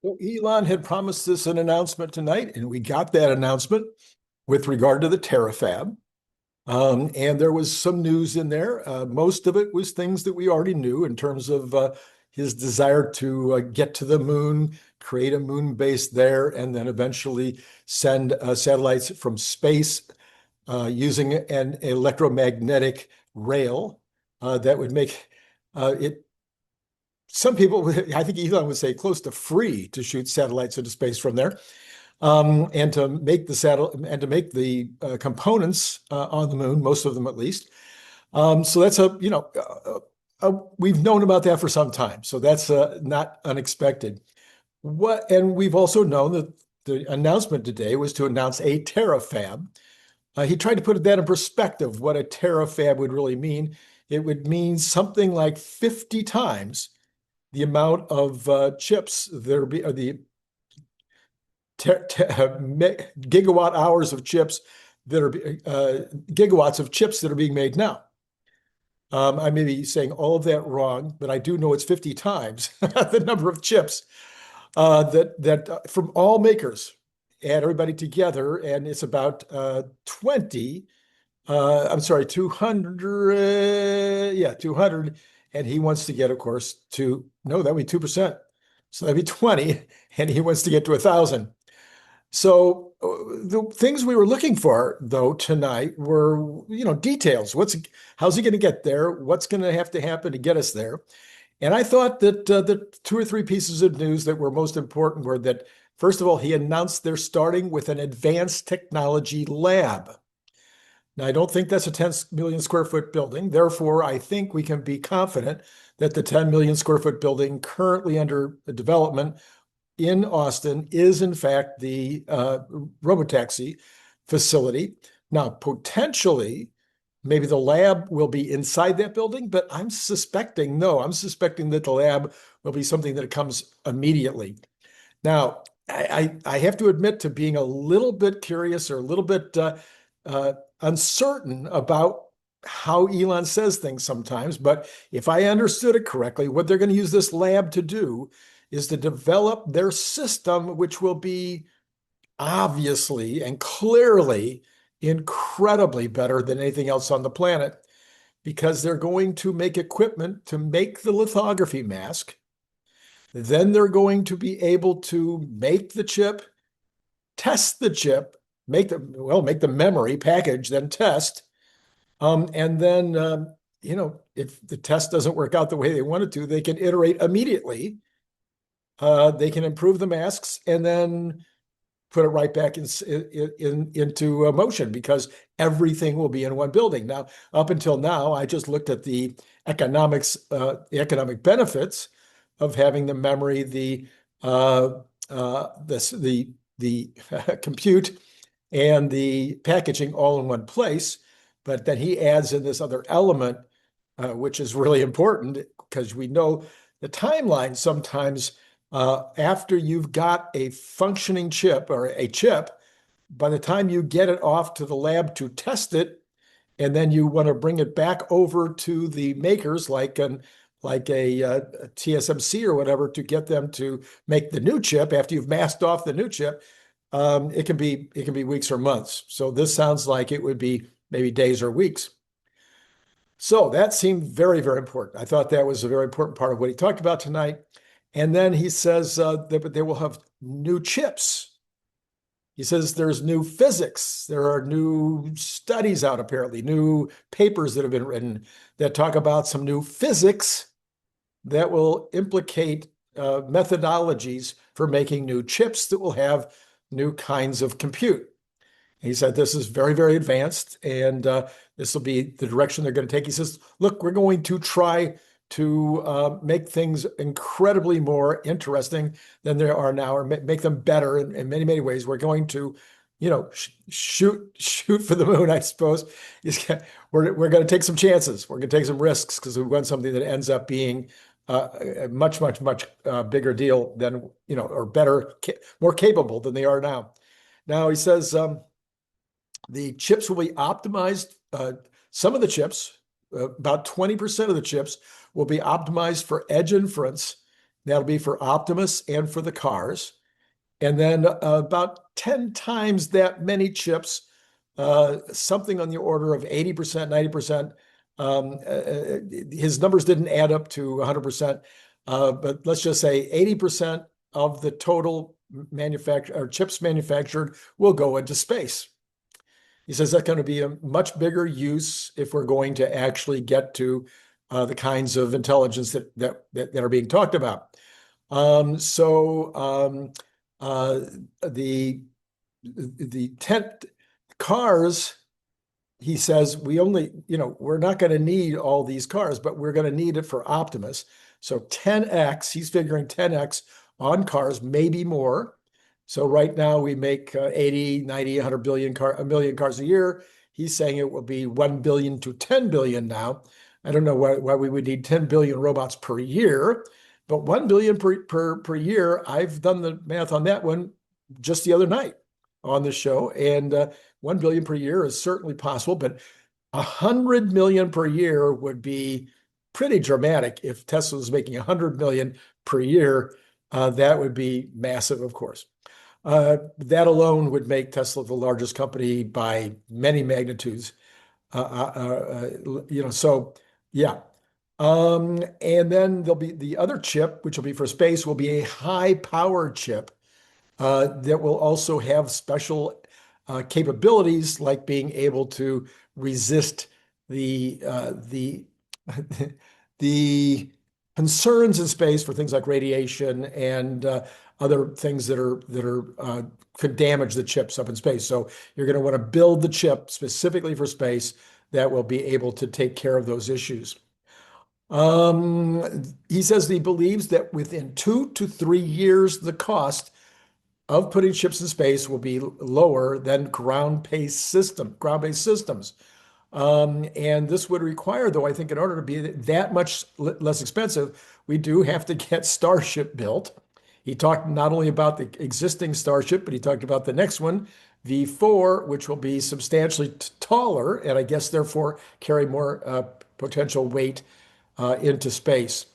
So Elon had promised us an announcement tonight, and we got that announcement with regard to the Terafab. And there was some news in there. Most of it was things that we already knew in terms of his desire to get to the moon, create a moon base there, and then eventually send satellites from space using an electromagnetic rail that would make it some people, I think Elon would say, close to free to shoot satellites into space from there, and to make the components on the moon, most of them at least. So that's we've known about that for some time. So that's not unexpected. And we've also known that the announcement today was to announce a terafab. He tried to put that in perspective, what a terafab would really mean. It would mean something like 50 times the amount of chips that are the gigawatt hours of chips that are gigawatts of chips that are being made now. I may be saying all of that wrong, but I do know it's 50 times the number of chips that from all makers, add everybody together, and it's about 200, 200, and he wants to get, of course, that'd be 2%. So that'd be 20, and he wants to get to 1,000. So the things we were looking for, though, tonight were, details. How's he going to get there? What's going to have to happen to get us there? And I thought that the two or three pieces of news that were most important were that, first of all, he announced they're starting with an advanced technology lab. Now, I don't think that's a 10 million square foot building. Therefore, I think we can be confident that the 10 million square foot building currently under development in Austin is, in fact, the robotaxi facility. Now, potentially, maybe the lab will be inside that building, but I'm suspecting that the lab will be something that comes immediately. Now, I have to admit to being a little bit curious or a little bit uncertain about how Elon says things sometimes, but if I understood it correctly, what they're going to use this lab to do is to develop their system, which will be obviously and clearly incredibly better than anything else on the planet, because they're going to make equipment to make the lithography mask. Then they're going to be able to make the chip, test the chip, make the memory package, then test. And then, if the test doesn't work out the way they want it to, they can iterate immediately. They can improve the masks and then put it right back into motion, because everything will be in one building. Now, up until now, I just looked at the economic benefits of having the memory, the compute, and the packaging all in one place. But then he adds in this other element, which is really important, because we know the timeline sometimes. After you've got a functioning chip or a chip, by the time you get it off to the lab to test it, and then you want to bring it back over to the makers like a TSMC or whatever, to get them to make the new chip after you've masked off the new chip, it can be weeks or months. So this sounds like it would be maybe days or weeks. So that seemed very, very important. I thought that was a very important part of what he talked about tonight. And then he says that they will have new chips. He says there's new physics. There are new studies out, apparently, new papers that have been written that talk about some new physics that will implicate methodologies for making new chips that will have new kinds of compute. He said this is very, very advanced, and this will be the direction they're going to take. He says, look, we're going to try to make things incredibly more interesting than they are now, or make them better in many, many ways. We're going to, shoot for the moon, I suppose. We're going to take some chances. We're going to take some risks, because we want something that ends up being a much, much, much bigger deal than, or better, more capable than they are now. Now, he says the chips will be optimized. Some of the chips, about 20% of the chips, will be optimized for edge inference That'll be for Optimus and for the cars. And then about 10 times that many chips, something on the order of 80%, 90%. His numbers didn't add up to 100%, but let's just say 80% of the total chips manufactured will go into space. He says that's going to be a much bigger use if we're going to actually get to the kinds of intelligence that are being talked about. The tent cars, he says, we're not going to need all these cars, but we're going to need it for Optimus. So 10x, he's figuring 10x on cars, maybe more. So right now we make 80, 90, 100 billion a million cars a year. He's saying it will be 1 billion to 10 billion now. I don't know why we would need 10 billion robots per year, but 1 billion per year. I've done the math on that one just the other night on the show, and 1 billion per year is certainly possible, but 100 million per year would be pretty dramatic. If Tesla was making 100 million per year, that would be massive, of course. That alone would make Tesla the largest company by many magnitudes. So yeah. And then there'll be the other chip, which will be for space, will be a high-powered chip that will also have special capabilities, like being able to resist the the concerns in space for things like radiation and other things that could damage the chips up in space. So you're going to want to build the chip specifically for space that will be able to take care of those issues. He says he believes that within 2 to 3 years, the cost of putting chips in space will be lower than ground-based systems. And this would require, though, I think in order to be that much less expensive, we do have to get Starship built. He talked not only about the existing Starship, but he talked about the next one, V4, which will be substantially taller and I guess therefore carry more potential weight into space.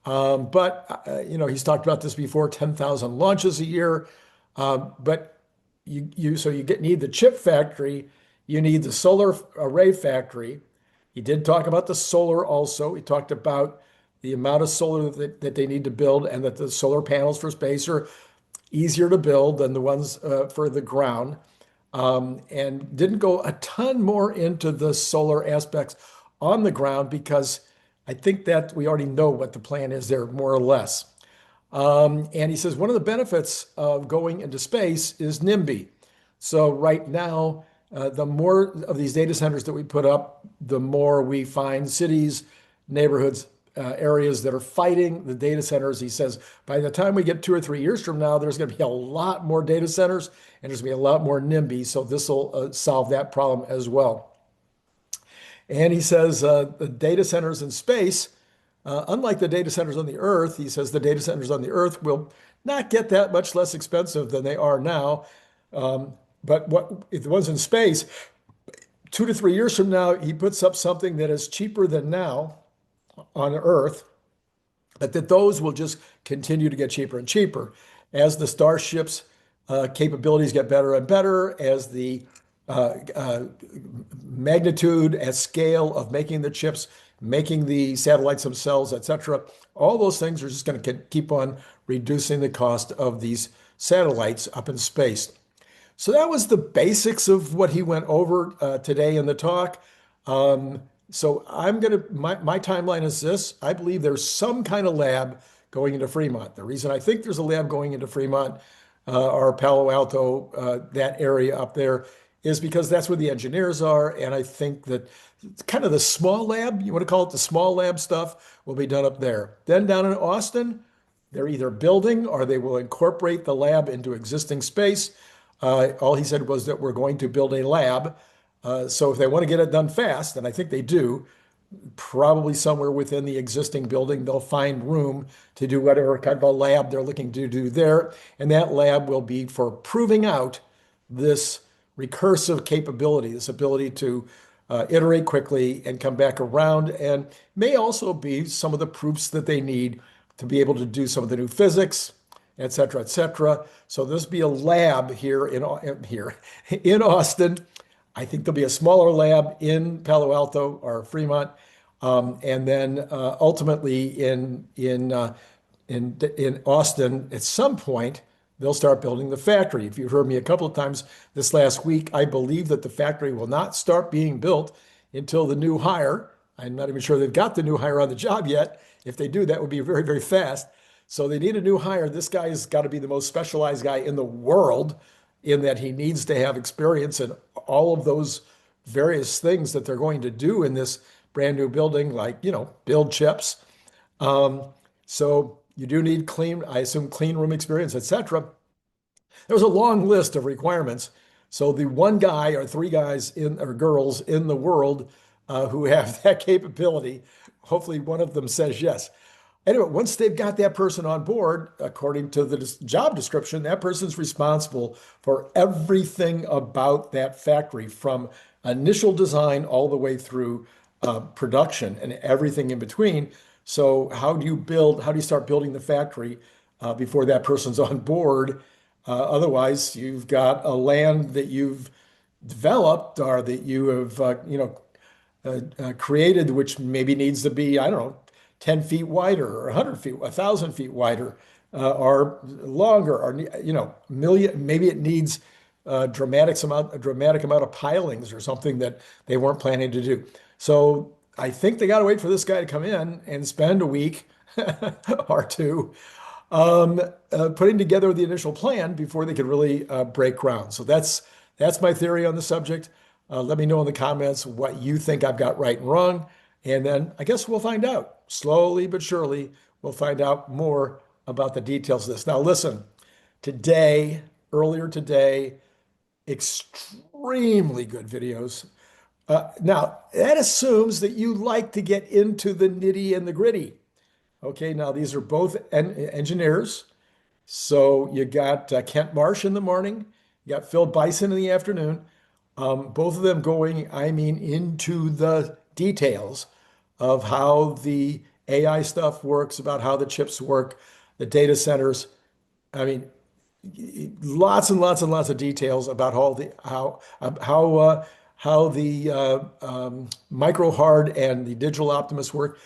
He's talked about this before, 10,000 launches a year. But you need the chip factory, you need the solar array factory. He did talk about the solar also. He talked about the amount of solar that they need to build, and that the solar panels for space are easier to build than the ones for the ground. And didn't go a ton more into the solar aspects on the ground, because I think that we already know what the plan is there, more or less. And he says one of the benefits of going into space is NIMBY. So right now, the more of these data centers that we put up, the more we find cities, neighborhoods, areas that are fighting the data centers. He says by the time we get 2 or 3 years from now, there's going to be a lot more data centers and there's going to be a lot more NIMBY. So this will solve that problem as well. And he says the data centers in space, unlike the data centers on the Earth, he says the data centers on the Earth will not get that much less expensive than they are now. But if the ones in space, 2 to 3 years from now, he puts up something that is cheaper than now on Earth, but that those will just continue to get cheaper and cheaper as the Starship's capabilities get better and better, as the magnitude and scale of making the chips, making the satellites themselves, etc. All those things are just going to keep on reducing the cost of these satellites up in space. So that was the basics of what he went over today in the talk. So my timeline is this. I believe there's some kind of lab going into Fremont. The reason I think there's a lab going into Fremont or Palo Alto, that area up there, is because that's where the engineers are. And I think that kind of the small lab, you want to call it the small lab stuff, will be done up there. Then down in Austin, they're either building or they will incorporate the lab into existing space. All he said was that we're going to build a lab. So if they want to get it done fast, and I think they do, probably somewhere within the existing building, they'll find room to do whatever kind of a lab they're looking to do there. And that lab will be for proving out this recursive capability, this ability to iterate quickly and come back around, and may also be some of the proofs that they need to be able to do some of the new physics, et cetera, et cetera. So there's be a lab here in Austin. I think there'll be a smaller lab in Palo Alto or Fremont, and then ultimately in Austin at some point they'll start building the factory. If you've heard me a couple of times this last week, I believe that the factory will not start being built until the new hire. I'm not even sure they've got the new hire on the job yet. If they do, that would be very, very fast. So they need a new hire. This guy's got to be the most specialized guy in the world, in that he needs to have experience in all of those various things that they're going to do in this brand new building, like, build chips. So you do need I assume clean room experience, etc. There was a long list of requirements. So the one guy or three guys or girls in the world who have that capability, hopefully one of them says yes. Anyway, once they've got that person on board, according to the job description, that person's responsible for everything about that factory, from initial design all the way through production and everything in between. So how do you start building the factory before that person's on board? Otherwise, you've got a land that you've developed or that you have created, which maybe needs to be, I don't know, 10 feet wider or 100 feet, 1,000 feet wider, or longer, or, million, maybe it needs a dramatic amount of pilings or something that they weren't planning to do. So I think they got to wait for this guy to come in and spend a week or two putting together the initial plan before they could really break ground. So that's my theory on the subject. Let me know in the comments what you think I've got right and wrong. And then I guess we'll find out. Slowly but surely, we'll find out more about the details of this. Now, listen, earlier today, extremely good videos. Now, that assumes that you like to get into the nitty and the gritty. Okay, now these are both engineers. So you got Kent Marsh in the morning, you got Phil Beisel in the afternoon. Both of them going, into the details of how the AI stuff works, about how the chips work, the data centers. Lots and lots and lots of details about how the micro hard and the digital Optimus work.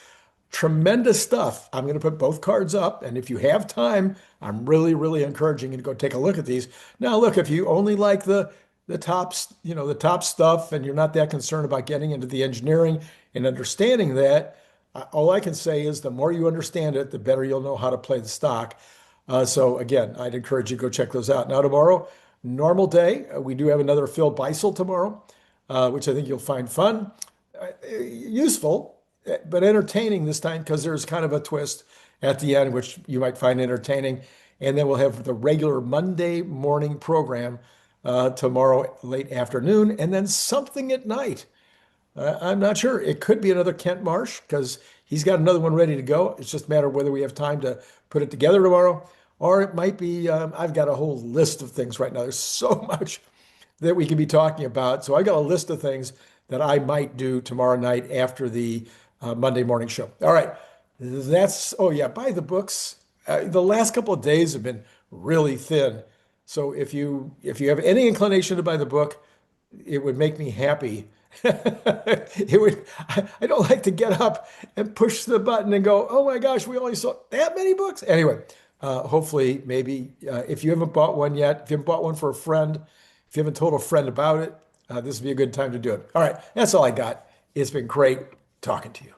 Tremendous stuff. I'm going to put both cards up, and if you have time, I'm really, really encouraging you to go take a look at these. Now, look, if you only like the top stuff, and you're not that concerned about getting into the engineering and understanding that, all I can say is the more you understand it, the better you'll know how to play the stock. So again, I'd encourage you to go check those out. Now tomorrow, normal day, we do have another Phil Beisel tomorrow, which I think you'll find fun, useful, but entertaining this time, because there's kind of a twist at the end, which you might find entertaining. And then we'll have the regular Monday morning program tomorrow late afternoon, and then something at night. I'm not sure. It could be another Kent Marsh, because he's got another one ready to go. It's just a matter of whether we have time to put it together tomorrow, or it might be, I've got a whole list of things right now. There's so much that we can be talking about. So I got a list of things that I might do tomorrow night after the Monday morning show. All right. Buy the books. The last couple of days have been really thin. So if you have any inclination to buy the book, it would make me happy. I don't like to get up and push the button and go, oh my gosh, we only sold that many books. Anyway, hopefully, maybe if you haven't bought one yet, if you haven't bought one for a friend, if you haven't told a friend about it, this would be a good time to do it. All right, that's all I got. It's been great talking to you.